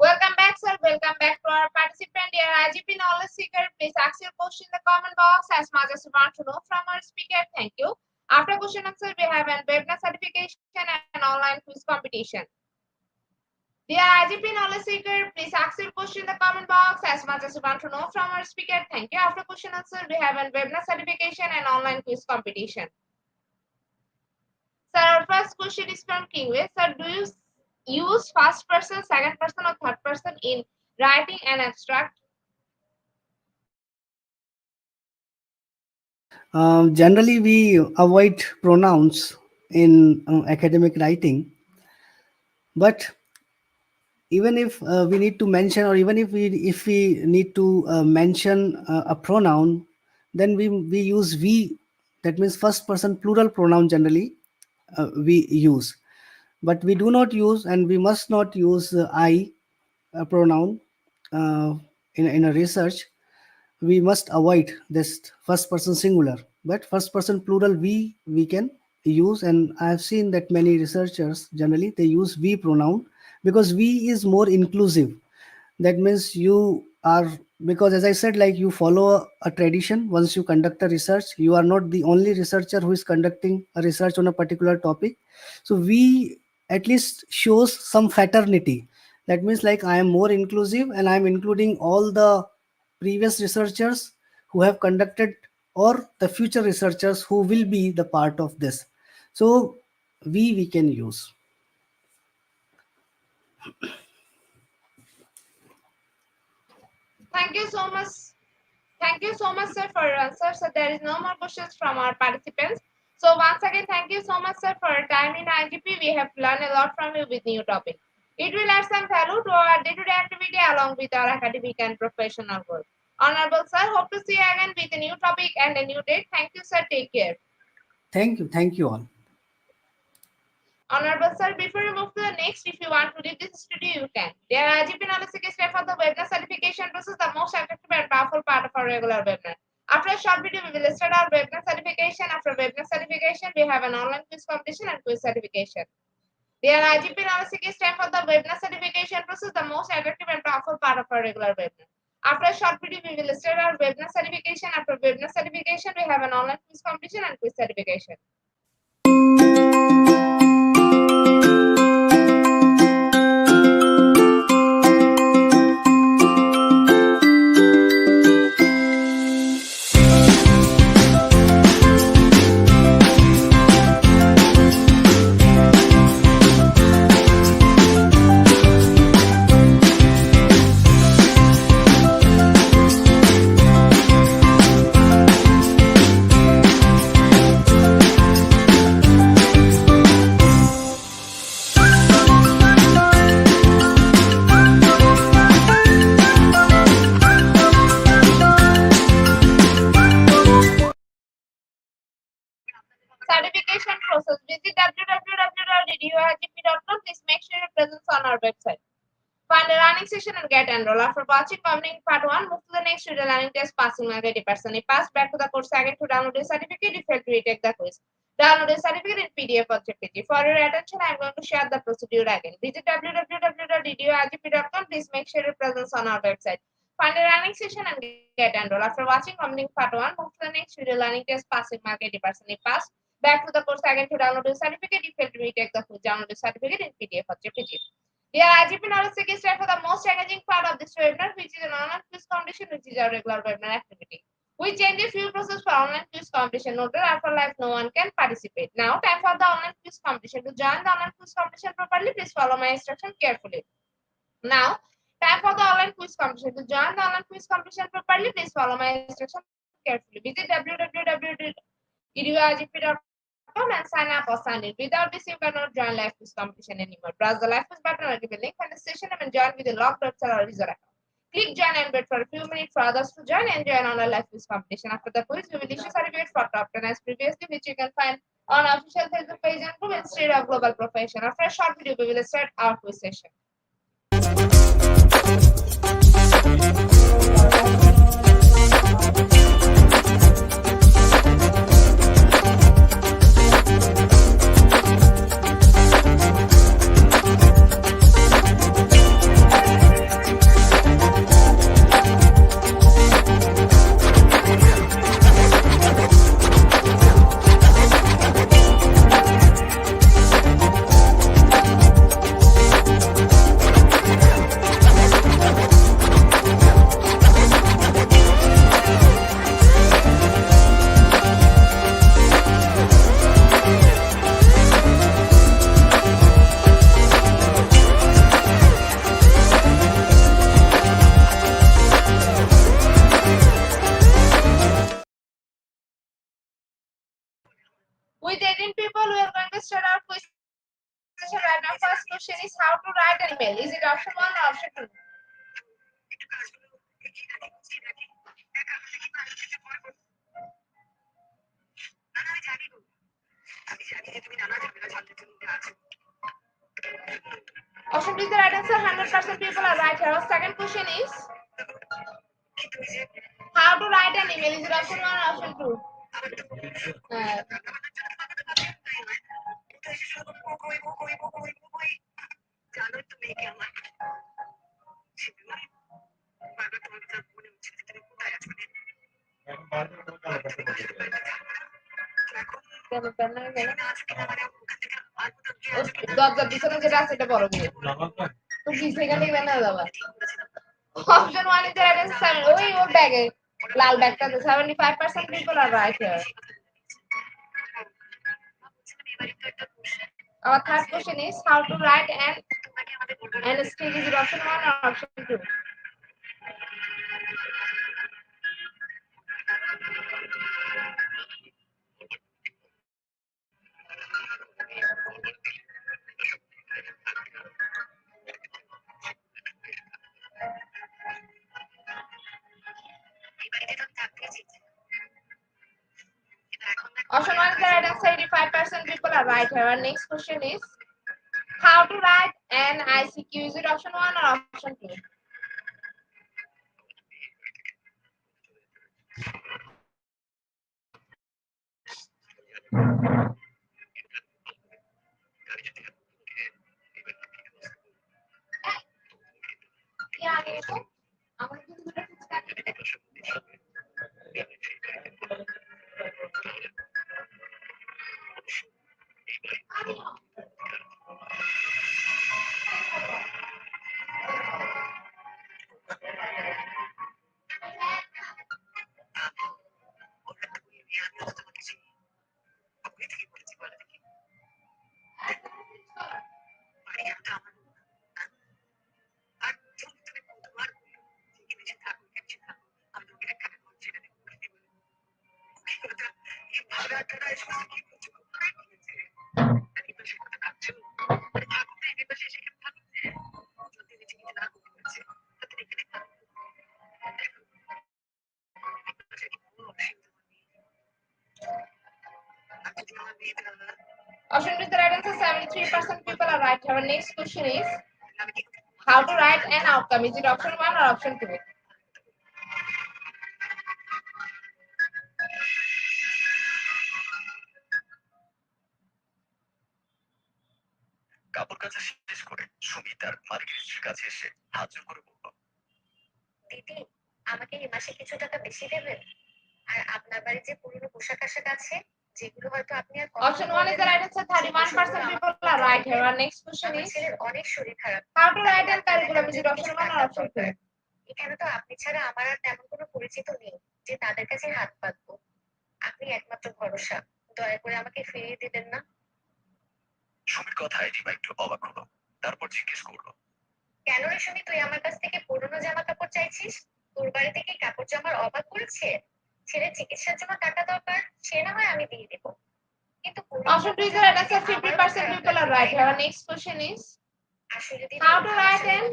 Welcome back, sir. Welcome back to our participant. Dear IGP knowledge seeker, please ask your question in the comment box as much as you want to know from our speaker. Thank you. After question answer, we have an webinar certification and online quiz competition. Dear IGP knowledge seeker, please ask your question in the comment box as much as you want to know from our speaker. Thank you. After question answer, we have a webinar certification and online quiz competition. Sir, our first question is from Kingway. Sir, do you use first person, second person, or third person in writing an abstract? Generally, we avoid pronouns in academic writing, but even if we need to mention, or even if we need to mention a pronoun, then we use we. That means first person plural pronoun generally we use, but we do not use, and we must not use I pronoun uh, in a research. We must avoid this first person singular, but first person plural we can use. And I have seen that many researchers generally they use we pronoun, because we is more inclusive. That means you are, because as I said, like, you follow a tradition. Once you conduct a research, you are not the only researcher who is conducting a research on a particular topic. So we at least shows some fraternity. That means, like, I am more inclusive, and I am including all the previous researchers who have conducted, or the future researchers who will be the part of this. So we can use. Thank you so much. Thank you so much, sir, for your answer. So there is no more questions from our participants. So once again, thank you so much, sir, for your time in IGP. We have learned a lot from you with new topic. It will add some value to our day-to-day activity along with our academic and professional work. Honorable sir, hope to see you again with a new topic and a new date. Thank you, sir. Take care. Thank you all. Honorable sir, before you move to the next, if you want to leave this studio, you can. Dear IGP knowledge seeking step for the webinar certification process, the most effective and powerful part of our regular webinar. After a short video, we will start our webinar certification. After webinar certification, we have an online quiz competition and quiz certification. Dear IGP knowledge seeking step for the webinar certification process, the most effective and powerful part of our regular webinar. After a short video, we will start our webinar certification. After webinar certification, we have an online quiz competition and quiz certification. Certification process. Visit www.eduagp.com. Please make sure your presence on our website. Find a learning session and get enrolled. After watching covering part 1, move to the next studio learning test, passing mark 80%. If pass, back to the course again to download the certificate. If fail to retake the quiz, download the certificate in PDF or JPG. For your attention, I am going to share the procedure again. Visit www.eduagp.com. Please make sure your presence on our website. Find a learning session and get enrolled. After watching covering part 1, move to the next studio learning test, passing mark 80%. If pass, back to the course again to download the certificate. If fail to retake the quiz, download the certificate in PDF or JPG. Dear IGP knowledge seeking step for the most engaging part of this webinar, which is an online quiz competition, which is our regular webinar activity. We change the few process for online quiz competition. Note that after live, no one can participate. Now, time for the online quiz competition. To join the online quiz competition properly, please follow my instruction carefully. Now, time for the online quiz competition. To join the online quiz competition properly, please follow my instruction carefully. Visit www.eduagp.com and sign up or sign in. Without this, you cannot join live quiz competition anymore. Browse the live quiz button or give a link in the session and join with a logged website or user account. Click join and wait for a few minutes for others to join and join on a live quiz competition. After the quiz, we will issue certificates for top 10 as previously, which you can find on our official Facebook page and group Institute of Global Profession. After a short video, we will start our quiz session. question is how to write an email. Is it option 1 or option 2? Option 2 is the right answer. 100% people are right here. Second question is how to write an email. Is it option 1 or option 2? দরজার পিছনে যেটা আছে এটা বড় দিয়ে তো কি সেখানে না যাবা option 1 is the right answer. ওই ওর ব্যাগে লাল ব্যাগটাতে 75% people are right here. Our third question is how to write an string. Is it option 1 or option 2? Option 1 is the right answer. 85% people are right here. Our next question is how to write an ICQ. Is it option 1 or option 2? Option 2 is the right answer. 73% people are right. Our next question is how to write an outcome. Is it option 1 or option 2? কাপড় কাচা শেষ করে সুমি তার মার্কেটের কাছে এসে হাত জোড় করে বলল, দিদি আমাকে এই মাসে কিছু টাকা বেশি দেবেন? আর আপনার বাড়ি যে পুরনো পোশাক আশাক আছে যেগুলো হয়তো আপনি আর Option 1 is the right answer. 31% people are right here. Our next question is অনেক শরীর খারাপ। how to write an curriculum. Is it option 1 or option 2? এখানে তো আপনি ছাড়া আমার আর তেমন কোনো পরিচিত নেই যে তাদের কাছে হাত পাতবো। আপনি একমাত্র ভরসা, দয়া করে আমাকে ফিরিয়ে দিবেন না। সুমির কথায় রিমা একটু অবাক হলো, তারপর জিজ্ঞেস করলো, কেন রে সুমি তুই আমার কাছ থেকে পুরনো জামা কাপড় চাইছিস? তোর বাড়ি থেকে কাপড় জামার অভাব পড়েছে? ছেলের চিকিৎসার জন্য টাকা দরকার, সে না হয় আমি দিয়ে দেবো, কিন্তু Option 2 is the right answer. 50% people are right. Our next question is how to write an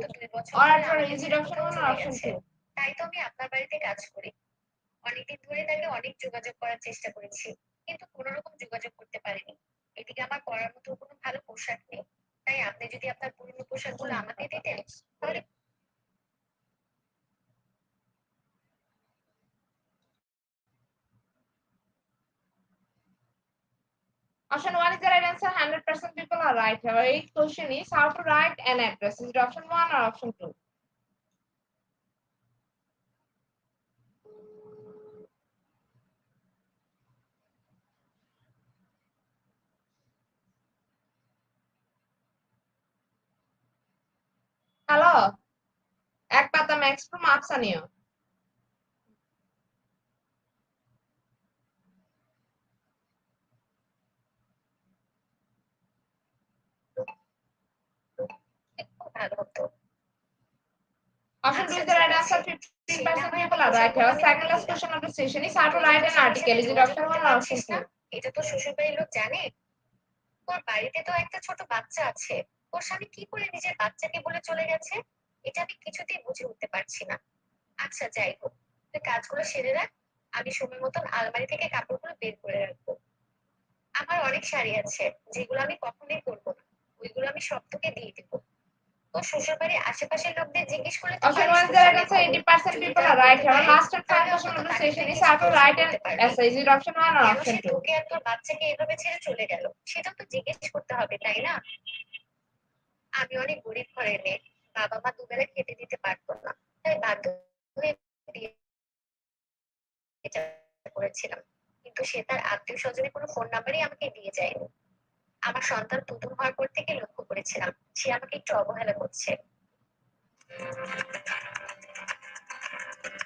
oratory. Is it option 1 or option 2? তাই তো আমি আপনার বাড়িতে কাজ করি। অনেকদিন ধরে তাকে অনেক যোগাযোগ করার চেষ্টা করেছি, কিন্তু কোনো রকম যোগাযোগ করতে পারিনি। এদিকে আমার পরার মতো কোনো ভালো পোশাক নেই, তাই আপনি যদি আপনার পুরনো পোশাকগুলো আমাকে দিতেন তাহলে। Option 1 is the right answer. 100% people are right. Our eighth question is how to write an address. Is it option 1 or option 2? Hello. এক পাতা ম্যাক্স প্রো মার্কস আনিও। Option 2 is the right answer. 50% people are right. Our second last question of the session is how to write an article. Is it option 1 or option 2? এটা তো শ্বশুর বাড়ির লোক জানে। তোর বাড়িতে তো একটা ছোট বাচ্চা আছে, ওর স্বামী কি করে নিজের বাচ্চাকে বলে চলে গেছে, এটা আমি কিছুতেই বুঝে উঠতে পারছি না। আচ্ছা যাই হোক, তুই কাজগুলো সেরে রাখ, আমি সময় মতন আলমারি থেকে কাপড়গুলো বের করে রাখবো। আমার অনেক শাড়ি আছে যেগুলো আমি কখনোই পরবো না, ওইগুলো আমি সব তোকে দিয়ে দেবো। তোর শ্বশুর বাড়ির আশেপাশের লোকদের জিজ্ঞেস করলে তো Option পারিস 1 তোর there স্বামীর again, খবর। 80% যদি people তারা are right বলতে here. পারে, Last and তাহলে final অন্তত question of the তাকে session থেকে is কিছু have to প্রশ্ন write an করতে পারবি। essay. Is it option 1 or কেন option সে 2? তোকে আর তোর বাচ্চাকে এভাবে ছেড়ে চলে গেল সেটা তো জিজ্ঞেস করতে হবে, তাই না? আমি অনেক গরিব ঘরের মেয়ে, বাবা মা দুবেলা খেতে দিতে পারতো না, তাই বাধ্য হয়ে বিয়েটা করেছিলাম। কিন্তু সে তার আত্মীয় স্বজনের কোনো ফোন নাম্বারই আমাকে দিয়ে যায়নি। আমার সন্তান প্রথম হওয়ার পর থেকে লক্ষ্য করেছিলাম সে আমাকে একটু অবহেলা করছে।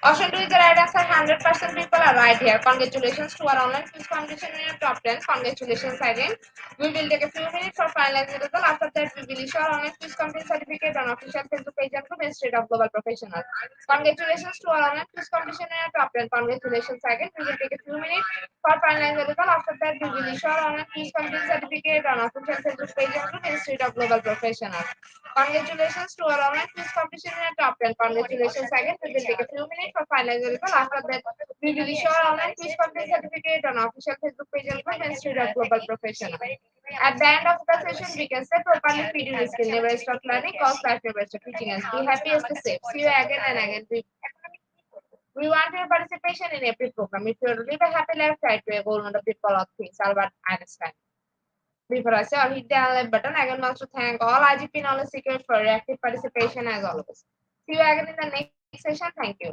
Option 2 is the right answer. 100% people are right here. Congratulations to our online quiz competition in your top 10. Congratulations again. We will take a few minutes for finalizing the result. After that, we will issue our online quiz competition certificate on official Facebook page and to the Institute of Global Professionals. Congratulations to our online quiz competition in your top 10. Congratulations again. We will take a few minutes for finalizing the result. After that, we will issue our online quiz competition certificate on official Facebook page and to the Institute of Global Professionals. Congratulations to our online quiz competition in our top 10. Congratulations again. We will take a few minutes for finalizing the result. After that, we will issue our online quiz competition certificate on official Facebook page and to the Institute of Global Professionals. At the end of the session, we can say properly feed your skill. Never stop learning, cause life never stop teaching us. Be happy, stay safe. See you again and again. We want your participation in every program. If you live a happy life, try to go on the people of things. Albert Einstein. Before I say or hit the like button, I want to thank all IGP knowledge seekers for your active participation as always. See you again in the next session. Thank you.